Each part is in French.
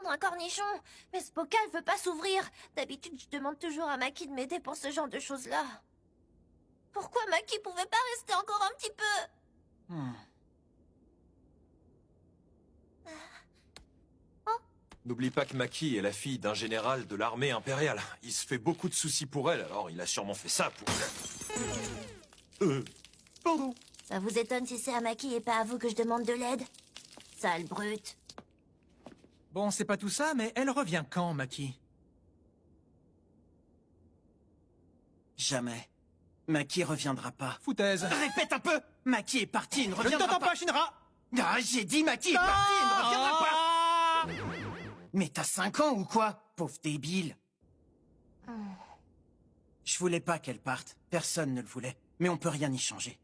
prendre un cornichon. Mais ce bocal veut pas s'ouvrir. D'habitude, je demande toujours à Maki de m'aider pour ce genre de choses-là. Pourquoi Maki pouvait pas rester encore un petit peu? N'oublie pas que Maki est la fille d'un général de l'armée impériale. Il se fait beaucoup de soucis pour elle, alors il a sûrement fait ça pour... Pardon. Ça vous étonne si c'est à Maki et pas à vous que je demande de l'aide? Sale brute. Bon, c'est pas tout ça, mais elle revient quand, Maki? Jamais. Maki reviendra pas. Foutaise. Répète un peu! Maki est parti, il ne Je ne reviendra t'entends pas. pas, Shinra! Ah, j'ai dit Maki est parti, il ne reviendra pas! Mais t'as 5 ans ou quoi, pauvre débile? Je voulais pas qu'elle parte. Personne ne le voulait. Mais on peut rien y changer.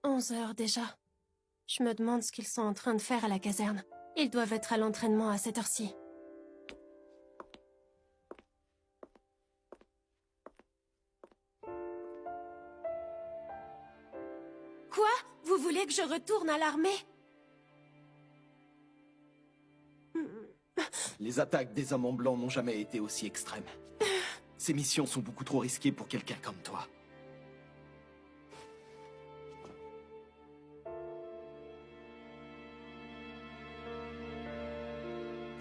« 11 heures déjà. Je me demande ce qu'ils sont en train de faire à la caserne. Ils doivent être à l'entraînement à cette heure-ci. Quoi? Vous voulez que je retourne à l'armée? Les attaques des hommes en blanc n'ont jamais été aussi extrêmes. Ces missions sont beaucoup trop risquées pour quelqu'un comme toi.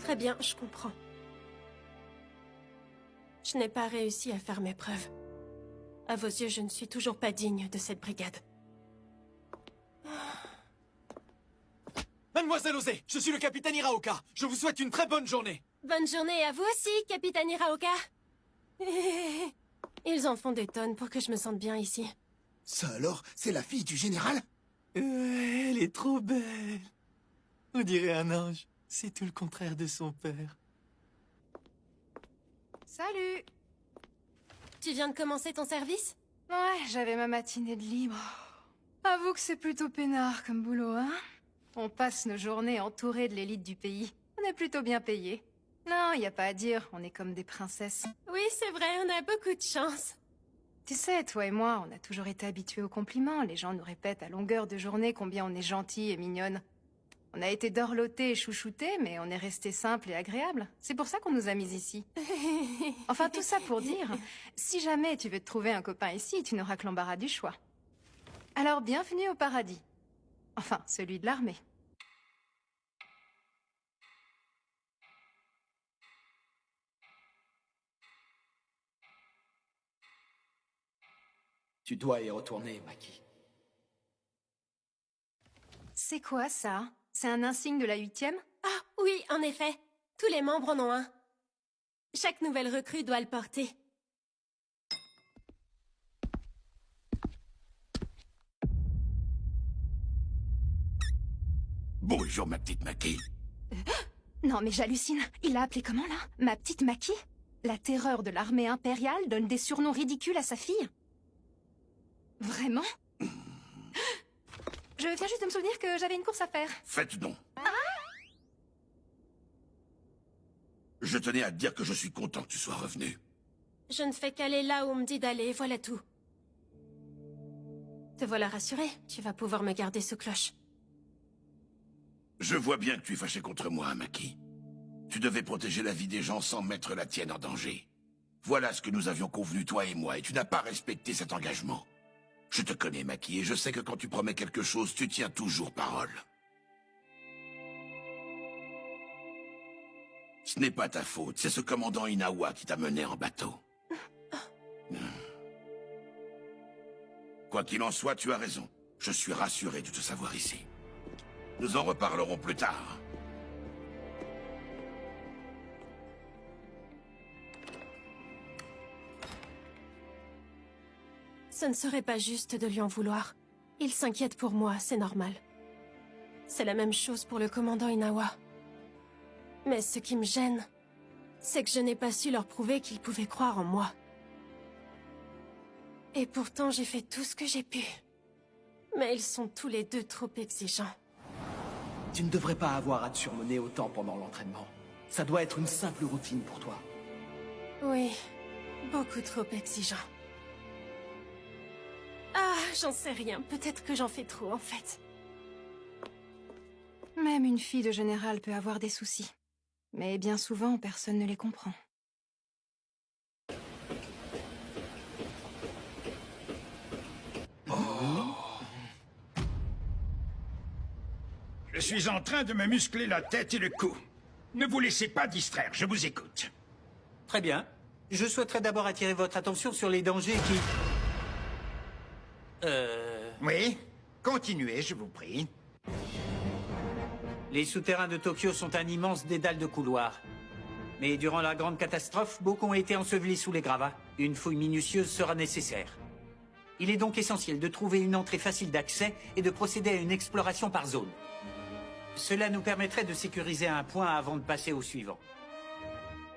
Très bien, je comprends. Je n'ai pas réussi à faire mes preuves. À vos yeux, je ne suis toujours pas digne de cette brigade. Mademoiselle Ozé, je suis le capitaine Hiraoka. Je vous souhaite une très bonne journée. Bonne journée à vous aussi, capitaine Hiraoka. Ils en font des tonnes pour que je me sente bien ici. Ça alors, c'est la fille du général? Elle est trop belle. On dirait un ange. C'est tout le contraire de son père. Salut! Tu viens de commencer ton service? Ouais, j'avais ma matinée de libre. Avoue que c'est plutôt peinard comme boulot, hein? On passe nos journées entourées de l'élite du pays. On est plutôt bien payés. Non, y a pas à dire, on est comme des princesses. Oui, c'est vrai, on a beaucoup de chance. Tu sais, toi et moi, on a toujours été habitués aux compliments. Les gens nous répètent à longueur de journée combien on est gentille et mignonne. On a été dorlotés et chouchoutés, mais on est resté simple et agréable. C'est pour ça qu'on nous a mis ici. Enfin, tout ça pour dire, si jamais tu veux te trouver un copain ici, tu n'auras que l'embarras du choix. Alors, bienvenue au paradis. Enfin, celui de l'armée. Tu dois y retourner, Maki. C'est quoi ça? C'est un insigne de la 8e? Ah, oui, en effet. Tous les membres en ont un. Chaque nouvelle recrue doit le porter. Bonjour, ma petite Maki. Non, mais j'hallucine. Il l'a appelée comment, là? Ma petite Maki? La terreur de l'armée impériale donne des surnoms ridicules à sa fille? Vraiment? Je viens juste de me souvenir que j'avais une course à faire. Faites donc. Je tenais à te dire que je suis content que tu sois revenu. Je ne fais qu'aller là où on me dit d'aller, voilà tout. Te voilà rassuré, tu vas pouvoir me garder sous cloche. Je vois bien que tu es fâché contre moi, Maki. Tu devais protéger la vie des gens sans mettre la tienne en danger. Voilà ce que nous avions convenu, toi et moi, et tu n'as pas respecté cet engagement. Je te connais, Maki, et je sais que quand tu promets quelque chose, tu tiens toujours parole. Ce n'est pas ta faute, c'est ce commandant Inawa qui t'a mené en bateau. Quoi qu'il en soit, tu as raison. Je suis rassuré de te savoir ici. Nous en reparlerons plus tard. Ce ne serait pas juste de lui en vouloir. Il s'inquiète pour moi, c'est normal. C'est la même chose pour le commandant Inawa. Mais ce qui me gêne, c'est que je n'ai pas su leur prouver qu'ils pouvaient croire en moi. Et pourtant, j'ai fait tout ce que j'ai pu. Mais ils sont tous les deux trop exigeants. Tu ne devrais pas avoir à te surmener autant pendant l'entraînement. Ça doit être une simple routine pour toi. Oui, beaucoup trop exigeants. Ah, J'en sais rien, peut-être que j'en fais trop en fait. Même une fille de général peut avoir des soucis. Mais bien souvent, personne ne les comprend. Je suis en train de me muscler la tête et le cou. Ne vous laissez pas distraire, je vous écoute. Très bien. Je souhaiterais d'abord attirer votre attention sur les dangers qui... Oui, continuez, je vous prie. Les souterrains de Tokyo sont un immense dédale de couloirs. Mais durant la grande catastrophe, beaucoup ont été ensevelis sous les gravats. Une fouille minutieuse sera nécessaire. Il est donc essentiel de trouver une entrée facile d'accès et de procéder à une exploration par zone. Cela nous permettrait de sécuriser un point avant de passer au suivant.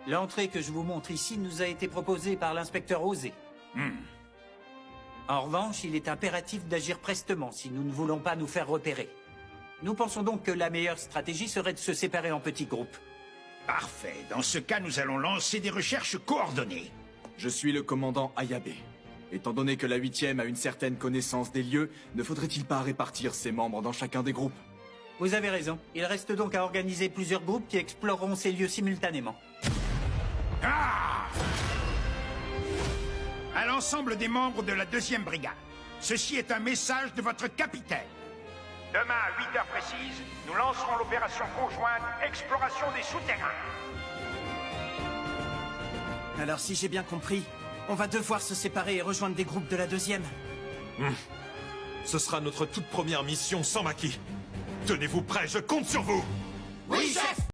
L'entrée que je vous montre ici nous a été proposée par l'inspecteur Osé. En revanche, il est impératif d'agir prestement si nous ne voulons pas nous faire repérer. Nous pensons donc que la meilleure stratégie serait de se séparer en petits groupes. Parfait. Dans ce cas, nous allons lancer des recherches coordonnées. Je suis le commandant Ayabe. Étant donné que la 8e a une certaine connaissance des lieux, ne faudrait-il pas répartir ses membres dans chacun des groupes? Vous avez raison. Il reste donc à organiser plusieurs groupes qui exploreront ces lieux simultanément. Ah! À l'ensemble des membres de la 2e brigade, ceci est un message de votre capitaine. Demain à 8 heures précises, nous lancerons l'opération conjointe Exploration des souterrains. Alors si j'ai bien compris, on va devoir se séparer et rejoindre des groupes de la 2e. Ce sera notre toute première mission sans Maki. Tenez-vous prêts, je compte sur vous. Oui, chef!